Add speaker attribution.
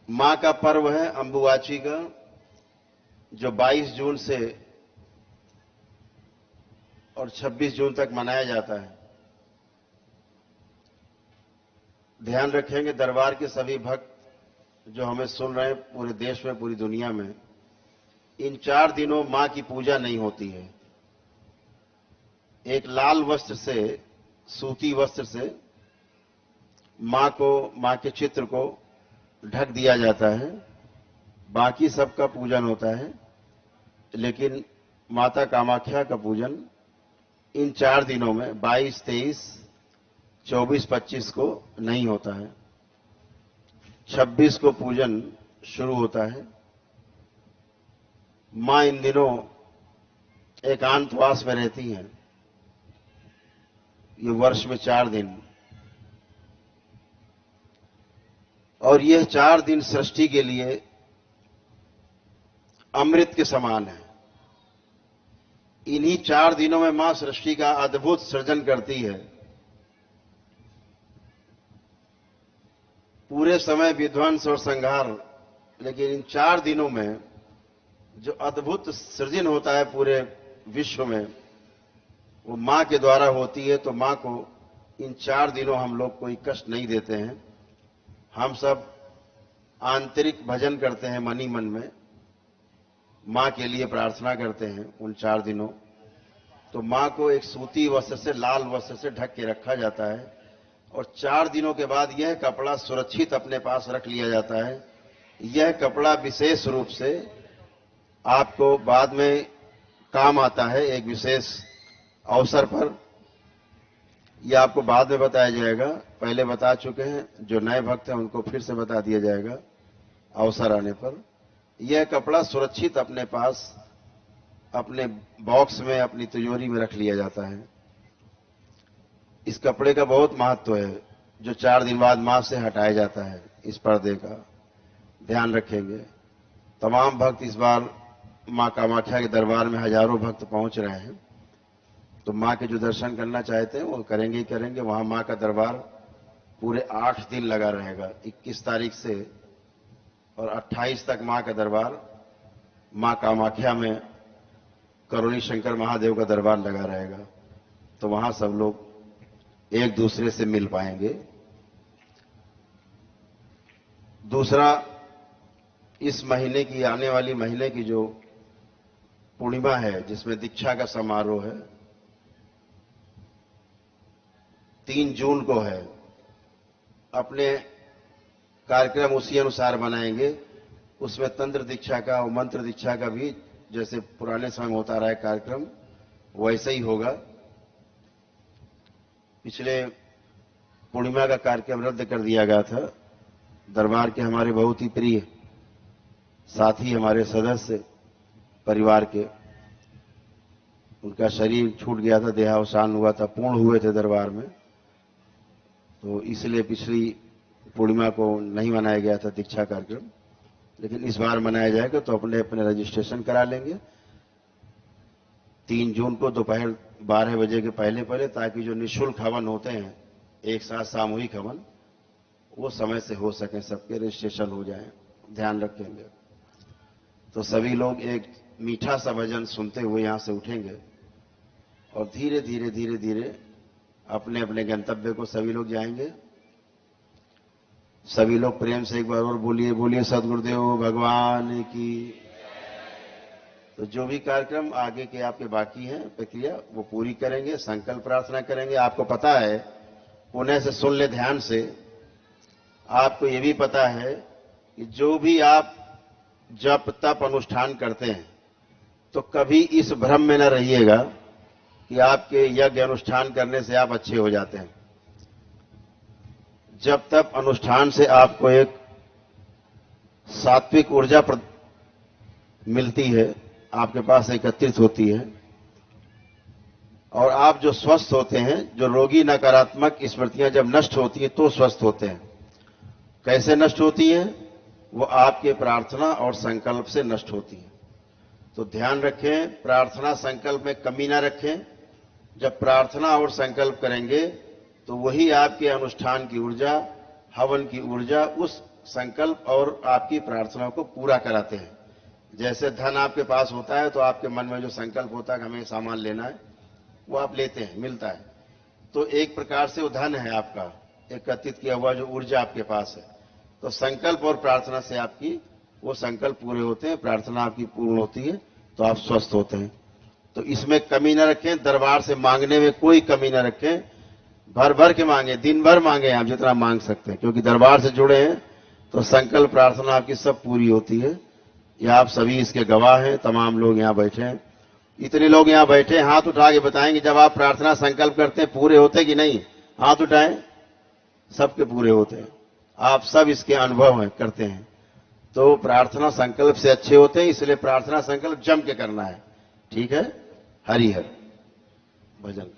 Speaker 1: मां का पर्व है अंबुबाची का, जो 22 जून से और 26 जून तक मनाया जाता है। ध्यान रखेंगे दरबार के सभी भक्त जो हमें सुन रहे हैं पूरे देश में, पूरी दुनिया में, इन 4 दिनों मां की पूजा नहीं होती है। एक लाल वस्त्र से, सूती वस्त्र से मां के चित्र को ढक दिया जाता है। बाकी सबका पूजन होता है, लेकिन माता कामाख्या का पूजन इन 4 दिनों में 22, 23, 24, 25 को नहीं होता है। 26 को पूजन शुरू होता है। मां इन दिनों एकांतवास में रहती हैं। ये वर्ष में 4 दिन, और यह 4 दिन सृष्टि के लिए अमृत के समान है। इन्हीं 4 दिनों में मां सृष्टि का अद्भुत सृजन करती है। पूरे समय विध्वंस और संहार, लेकिन इन 4 दिनों में जो अद्भुत सृजन होता है पूरे विश्व में, वो मां के द्वारा होती है। तो मां को इन 4 दिनों हम लोग कोई कष्ट नहीं देते हैं। हम सब आंतरिक भजन करते हैं, मनी मन में मां के लिए प्रार्थना करते हैं उन 4 दिनों। तो मां को एक सूती वस्त्र से, लाल वस्त्र से ढक के रखा जाता है, और 4 दिनों के बाद यह कपड़ा सुरक्षित अपने पास रख लिया जाता है। यह कपड़ा विशेष रूप से आपको बाद में काम आता है, एक विशेष अवसर पर। यह आपको बाद में बताया जाएगा, पहले बता चुके हैं। जो नए भक्त हैं उनको फिर से बता दिया जाएगा अवसर आने पर। यह कपड़ा सुरक्षित अपने पास, अपने बॉक्स में, अपनी तिजोरी में रख लिया जाता है। इस कपड़े का बहुत महत्व है, जो 4 दिन बाद मां से हटाया जाता है। इस पर्दे का ध्यान रखेंगे। तमाम भक्त इस बार मां कामाख्या के दरबार में हजारों भक्त पहुंच रहे हैं। तो मां के जो दर्शन करना चाहते हैं वो करेंगे ही करेंगे। वहां मां का दरबार पूरे 8 दिन लगा रहेगा, 21 तारीख से और 28 तक मां का दरबार, मां कामाख्या में करोली शंकर महादेव का दरबार लगा रहेगा। तो वहां सब लोग एक दूसरे से मिल पाएंगे। दूसरा, इस महीने की, आने वाली महीने की जो पूर्णिमा है, जिसमें दीक्षा का समारोह है, 3 जून को है। अपने कार्यक्रम उसी अनुसार बनाएंगे। उसमें तंत्र दीक्षा का और मंत्र दीक्षा का भी, जैसे पुराने समय में होता रहा है कार्यक्रम, वैसे ही होगा। पिछले पूर्णिमा का कार्यक्रम रद्द कर दिया गया था। दरबार के हमारे बहुत ही प्रिय साथी, हमारे सदस्य परिवार के, उनका शरीर छूट गया था, देहावसान हुआ था, पूर्ण हुए थे दरबार में। तो इसलिए पिछली पूर्णिमा को नहीं मनाया गया था दीक्षा कार्यक्रम, लेकिन इस बार मनाया जाएगा। तो अपने अपने रजिस्ट्रेशन करा लेंगे 3 जून को दोपहर 12 बजे के पहले पहले, ताकि जो निःशुल्क हवन होते हैं, एक साथ सामूहिक हवन, वो समय से हो सके, सबके रजिस्ट्रेशन हो जाए। ध्यान रखेंगे। तो सभी लोग एक मीठा सा भजन सुनते हुए यहां से उठेंगे और धीरे धीरे धीरे धीरे अपने अपने गंतव्य को सभी लोग जाएंगे। सभी लोग प्रेम से एक बार और बोलिए, बोलिए सद्गुरुदेव भगवान की। तो जो भी कार्यक्रम आगे के आपके बाकी हैं प्रक्रिया, वो पूरी करेंगे, संकल्प प्रार्थना करेंगे। आपको पता है, पुनः से सुन ले ध्यान से, आपको ये भी पता है कि जो भी आप जप तप अनुष्ठान करते हैं, तो कभी इस भ्रम में न रहिएगा कि आपके यज्ञ अनुष्ठान करने से आप अच्छे हो जाते हैं। जब तप अनुष्ठान से आपको एक सात्विक ऊर्जा मिलती है, आपके पास एकत्रित होती है, और आप जो स्वस्थ होते हैं, जो रोगी नकारात्मक स्मृतियां जब नष्ट होती हैं तो स्वस्थ होते हैं। कैसे नष्ट होती हैं? वो आपके प्रार्थना और संकल्प से नष्ट होती है। तो ध्यान रखें, प्रार्थना संकल्प में कमी ना रखें। जब प्रार्थना और संकल्प करेंगे तो वही आपके अनुष्ठान की ऊर्जा, हवन की ऊर्जा उस संकल्प और आपकी प्रार्थनाओं को पूरा कराते हैं। जैसे धन आपके पास होता है तो आपके मन में जो संकल्प होता है कि हमें सामान लेना है, वो आप लेते हैं, मिलता है। तो एक प्रकार से वो धन है आपका एकत्रित किया हुआ जो ऊर्जा आपके पास है। तो संकल्प और प्रार्थना से आपकी वो संकल्प पूरे होते हैं, प्रार्थना आपकी पूर्ण होती है, तो आप स्वस्थ होते हैं। तो इसमें कमी न रखें, दरबार से मांगने में कोई कमी न रखें, भर भर के मांगे, दिन भर मांगे, आप जितना मांग सकते हैं, क्योंकि दरबार से जुड़े हैं तो संकल्प प्रार्थना आपकी सब पूरी होती है। ये आप सभी इसके गवाह हैं, तमाम लोग यहाँ बैठे हैं। इतने लोग यहाँ बैठे हैं, हाथ उठा के बताएंगे जब आप प्रार्थना संकल्प करते हैं पूरे होते कि नहीं? हाथ उठाएं, सबके पूरे होते हैं। आप सब इसके अनुभव हैं, करते हैं। तो प्रार्थना संकल्प से अच्छे होते हैं, इसलिए प्रार्थना संकल्प जम के करना है। ठीक है? हरि हर भजन।